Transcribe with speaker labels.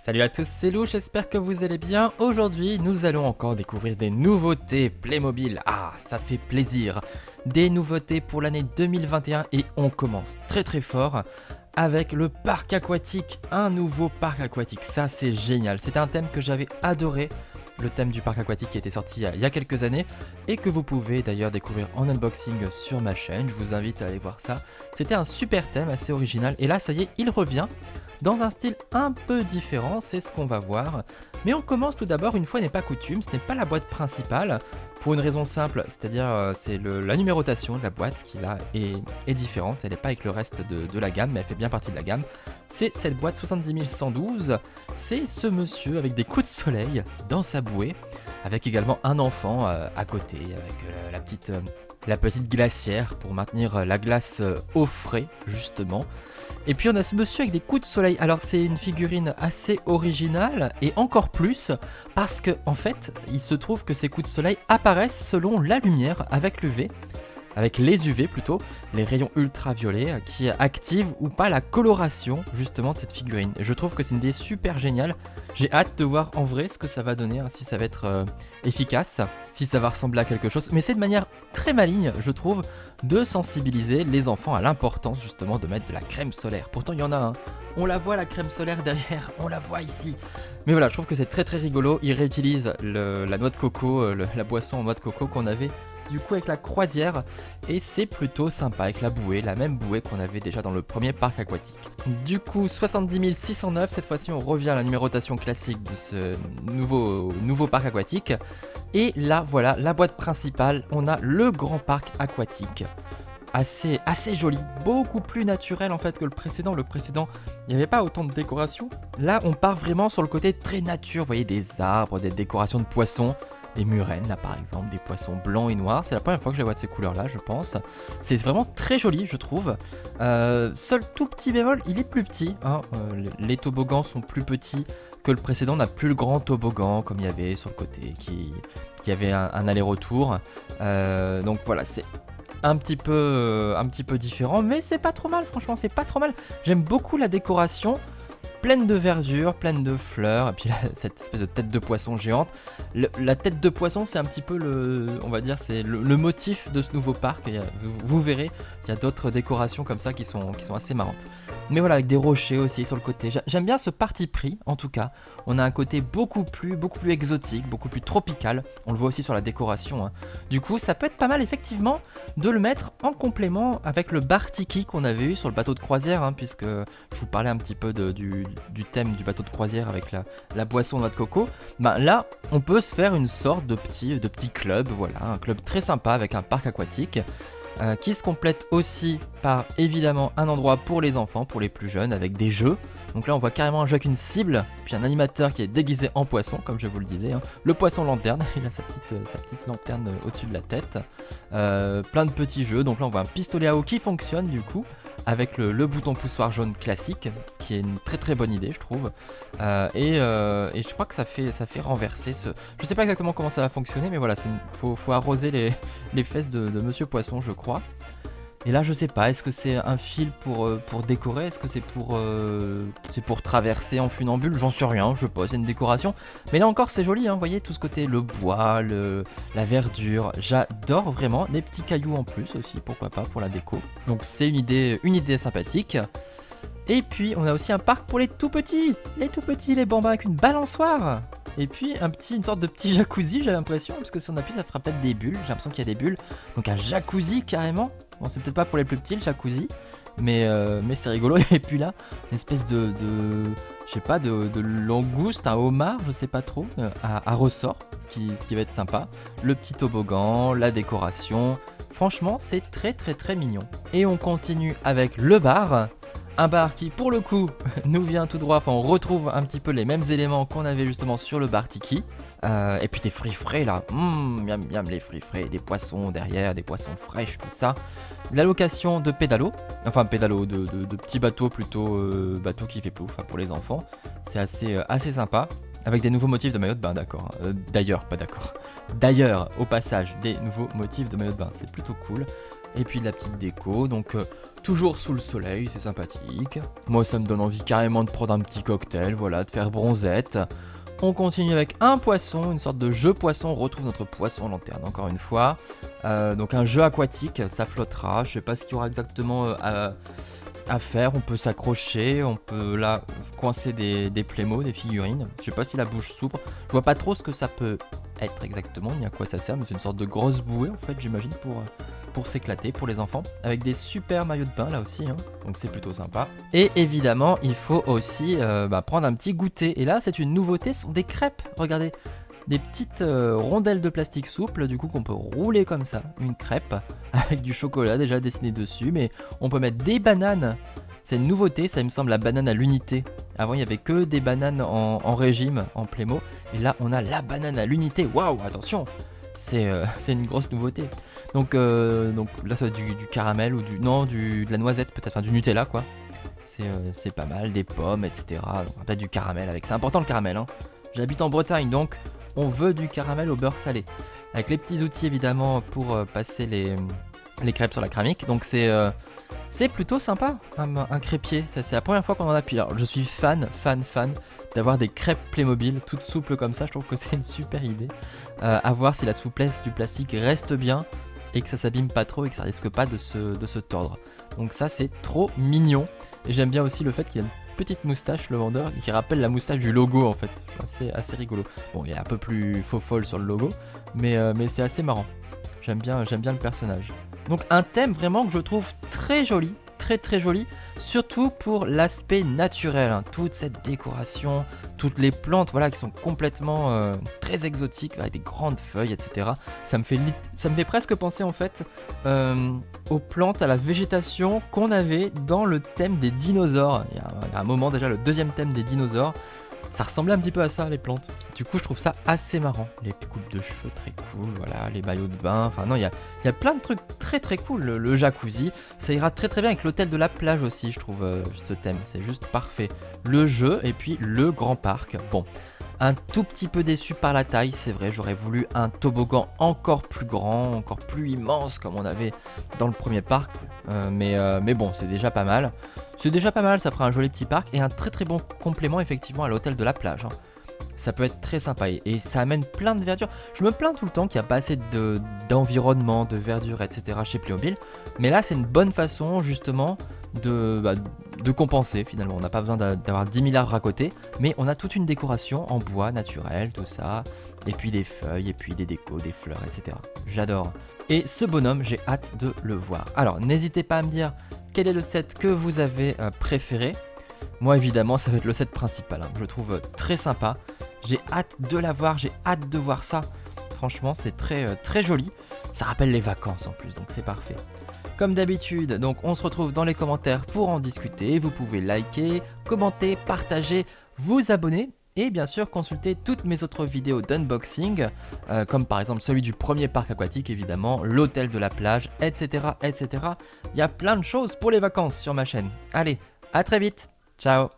Speaker 1: Salut à tous, c'est Lou, j'espère que vous allez bien. Aujourd'hui, nous allons encore découvrir des nouveautés Playmobil. Ah, ça fait plaisir. Des nouveautés pour l'année 2021 et on commence très fort avec le parc aquatique. Un nouveau parc aquatique, ça c'est génial. C'était un thème que j'avais adoré. Le thème du parc aquatique qui était sorti il y a quelques années et que vous pouvez d'ailleurs découvrir en unboxing sur ma chaîne. Je vous invite à aller voir ça. C'était un super thème assez original et là ça y est, il revient dans un style un peu différent, c'est ce qu'on va voir. Mais on commence tout d'abord, une fois n'est pas coutume, ce n'est pas la boîte principale, pour une raison simple, c'est-à-dire c'est la numérotation de la boîte qui là est différente, elle n'est pas avec le reste de la gamme, mais elle fait bien partie de la gamme. C'est cette boîte 70112, c'est ce monsieur avec des coups de soleil dans sa bouée, avec également un enfant à côté, avec la petite glacière pour maintenir la glace au frais, justement. Et puis on a ce monsieur avec des coups de soleil. Alors c'est une figurine assez originale et encore plus parce que en fait il se trouve que ces coups de soleil apparaissent selon la lumière avec l'UV, avec les UV plutôt, les rayons ultraviolets qui activent ou pas la coloration justement de cette figurine. Et je trouve que c'est une idée super géniale. J'ai hâte de voir en vrai ce que ça va donner, si ça va être efficace, si ça va ressembler à quelque chose. Mais c'est de manière très maligne, je trouve, de sensibiliser les enfants à l'importance justement de mettre de la crème solaire. Pourtant il y en a un. On la voit la crème solaire derrière, on la voit ici. Mais voilà, je trouve que c'est très rigolo. Ils réutilisent la noix de coco, la boisson en noix de coco qu'on avait du coup avec la croisière et c'est plutôt sympa avec la bouée, la même bouée qu'on avait déjà dans le premier parc aquatique. Du coup 70 609, cette fois-ci on revient à la numérotation classique de ce nouveau parc aquatique. Et là voilà, la boîte principale, on a le grand parc aquatique. Assez joli, beaucoup plus naturel en fait que le précédent. Le précédent, il n'y avait pas autant de décoration. Là, on part vraiment sur le côté très nature. Vous voyez des arbres, des décorations de poissons, des murènes là par exemple, des poissons blancs et noirs. C'est la première fois que je les vois de ces couleurs-là, je pense. C'est vraiment très joli, je trouve. Seul tout petit bémol, il est plus petit. Hein. Les toboggans sont plus petits que le précédent. On n'a plus le grand toboggan comme il y avait sur le côté, qui avait un aller-retour. Donc voilà, c'est un petit peu différent, mais c'est pas trop mal, franchement, c'est pas trop mal. J'aime beaucoup la décoration, pleine de verdure, pleine de fleurs, et puis là, cette espèce de tête de poisson géante. La tête de poisson, c'est un petit peu on va dire, c'est le motif de ce nouveau parc. Vous verrez, il y a d'autres décorations comme ça qui sont assez marrantes. Mais voilà, avec des rochers aussi sur le côté. J'aime bien ce parti pris, en tout cas. On a un côté beaucoup plus exotique, beaucoup plus tropical. On le voit aussi sur la décoration. Hein. Du coup, ça peut être pas mal, effectivement, de le mettre en complément avec le bar tiki qu'on avait eu sur le bateau de croisière, hein, puisque je vous parlais un petit peu du thème du bateau de croisière avec la boisson noix de coco. Ben là, on peut se faire une sorte de petit club, voilà, un club très sympa avec un parc aquatique. Qui se complète aussi par évidemment un endroit pour les enfants, pour les plus jeunes, avec des jeux. Donc là on voit carrément un jeu avec une cible, puis un animateur qui est déguisé en poisson, comme je vous le disais. Hein. Le poisson lanterne, il a sa petite lanterne au-dessus de la tête. Plein de petits jeux, donc là on voit un pistolet à eau qui fonctionne du coup, avec le bouton poussoir jaune classique, ce qui est une très bonne idée je trouve. Et je crois que ça fait renverser ce... Je sais pas exactement comment ça va fonctionner, mais voilà, faut arroser les fesses de Monsieur Poisson, je crois. Et là je sais pas, est-ce que c'est un fil pour décorer, est-ce que c'est pour traverser en funambule, j'en sais rien, je sais pas, c'est une décoration. Mais là encore c'est joli, hein, vous voyez tout ce côté, le bois, la verdure, j'adore vraiment, des petits cailloux en plus aussi, pourquoi pas pour la déco. Donc c'est une idée sympathique. Et puis on a aussi un parc pour les tout petits, les bambins avec une balançoire. Et puis une sorte de petit jacuzzi, j'ai l'impression, parce que si on appuie ça fera peut-être des bulles, j'ai l'impression qu'il y a des bulles. Donc un jacuzzi carrément. Bon, c'est peut-être pas pour les plus petits le jacuzzi, mais c'est rigolo. Et puis là, une espèce de je sais pas, de langouste, un homard, je sais pas trop, à ressort, ce qui va être sympa. Le petit toboggan, la décoration, franchement c'est très mignon. Et on continue avec le bar. Un bar qui pour le coup nous vient tout droit, enfin on retrouve un petit peu les mêmes éléments qu'on avait justement sur le bar Tiki. Et puis des fruits frais là, miam miam les fruits frais, des poissons derrière, des poissons fraîches, tout ça. La location de pédalo, de petits bateaux plutôt, bateau qui fait plouf, hein, pour les enfants. C'est assez sympa. Avec des nouveaux motifs de maillot de bain, d'accord. D'ailleurs, au passage, des nouveaux motifs de maillot de bain, c'est plutôt cool. et puis de la petite déco, donc toujours sous le soleil, c'est sympathique. Moi ça me donne envie carrément de prendre un petit cocktail, voilà, de faire bronzette. On continue avec un poisson, une sorte de jeu poisson, on retrouve notre poisson lanterne encore une fois. Donc un jeu aquatique, ça flottera, je sais pas ce qu'il y aura exactement à faire, on peut s'accrocher, on peut là coincer des plémos, des figurines. Je sais pas si la bouche s'ouvre, je vois pas trop ce que ça peut être exactement, ni à quoi ça sert, mais c'est une sorte de grosse bouée en fait j'imagine pour s'éclater pour les enfants, avec des super maillots de bain là aussi, hein, donc c'est plutôt sympa. Et évidemment il faut aussi prendre un petit goûter, et là c'est une nouveauté, ce sont des crêpes, regardez, des petites rondelles de plastique souple du coup qu'on peut rouler comme ça, une crêpe avec du chocolat déjà dessiné dessus, mais on peut mettre des bananes, c'est une nouveauté, ça il me semble, la banane à l'unité. Avant il n'y avait que des bananes en régime, en plémo, et là on a la banane à l'unité, waouh, attention, c'est une grosse nouveauté. Donc là ça va être du caramel ou de la noisette peut-être, enfin du Nutella quoi. C'est pas mal, des pommes, etc. Donc, on va du caramel avec, c'est important le caramel, hein. J'habite en Bretagne donc on veut du caramel au beurre salé. Avec les petits outils évidemment pour passer les crêpes sur la cramique. Donc c'est plutôt sympa, un crêpier. C'est la première fois qu'on en a. Puis alors je suis fan d'avoir des crêpes Playmobil toutes souples comme ça. Je trouve que c'est une super idée. À voir si la souplesse du plastique reste bien et que ça s'abîme pas trop et que ça risque pas de se tordre. Donc ça c'est trop mignon. Et j'aime bien aussi le fait qu'il y a une petite moustache, le vendeur, qui rappelle la moustache du logo en fait. C'est assez rigolo. Bon, il est un peu plus faux folle sur le logo, mais c'est assez marrant. J'aime bien le personnage. Donc un thème vraiment que je trouve très joli, très joli, surtout pour l'aspect naturel, hein. Toute cette décoration, toutes les plantes voilà, qui sont complètement très exotiques, avec des grandes feuilles, etc. Ça me fait presque penser en fait aux plantes, à la végétation qu'on avait dans le thème des dinosaures. Il y a un moment déjà, le deuxième thème des dinosaures, ça ressemblait un petit peu à ça, les plantes. Du coup, je trouve ça assez marrant. Les coupes de cheveux très cool, voilà, les maillots de bain. Enfin non, il y a plein de trucs très cool. Le jacuzzi, ça ira très bien avec l'hôtel de la plage aussi, je trouve, ce thème. C'est juste parfait. Le jeu et puis le grand parc. Bon, un tout petit peu déçu par la taille, c'est vrai. J'aurais voulu un toboggan encore plus grand, encore plus immense comme on avait dans le premier parc. Mais bon, c'est déjà pas mal. C'est déjà pas mal, ça fera un joli petit parc et un très bon complément effectivement à l'hôtel de la plage, hein. Ça peut être très sympa et ça amène plein de verdure. Je me plains tout le temps qu'il n'y a pas assez d'environnement, de verdure, etc. chez Playmobil. Mais là, c'est une bonne façon justement de compenser finalement. On n'a pas besoin d'avoir 10 000 arbres à côté, mais on a toute une décoration en bois naturel, tout ça. Et puis des feuilles, et puis des décos, des fleurs, etc. J'adore. Et ce bonhomme, j'ai hâte de le voir. Alors, n'hésitez pas à me dire quel est le set que vous avez préféré. Moi, évidemment, ça va être le set principal, hein. Je le trouve très sympa. J'ai hâte de l'avoir, j'ai hâte de voir ça. Franchement, c'est très joli. Ça rappelle les vacances en plus, donc c'est parfait. Comme d'habitude, donc on se retrouve dans les commentaires pour en discuter. Vous pouvez liker, commenter, partager, vous abonner. Et bien sûr, consulter toutes mes autres vidéos d'unboxing, comme par exemple celui du premier parc aquatique, évidemment, l'hôtel de la plage, etc. Il y a plein de choses pour les vacances sur ma chaîne. Allez, à très vite, ciao!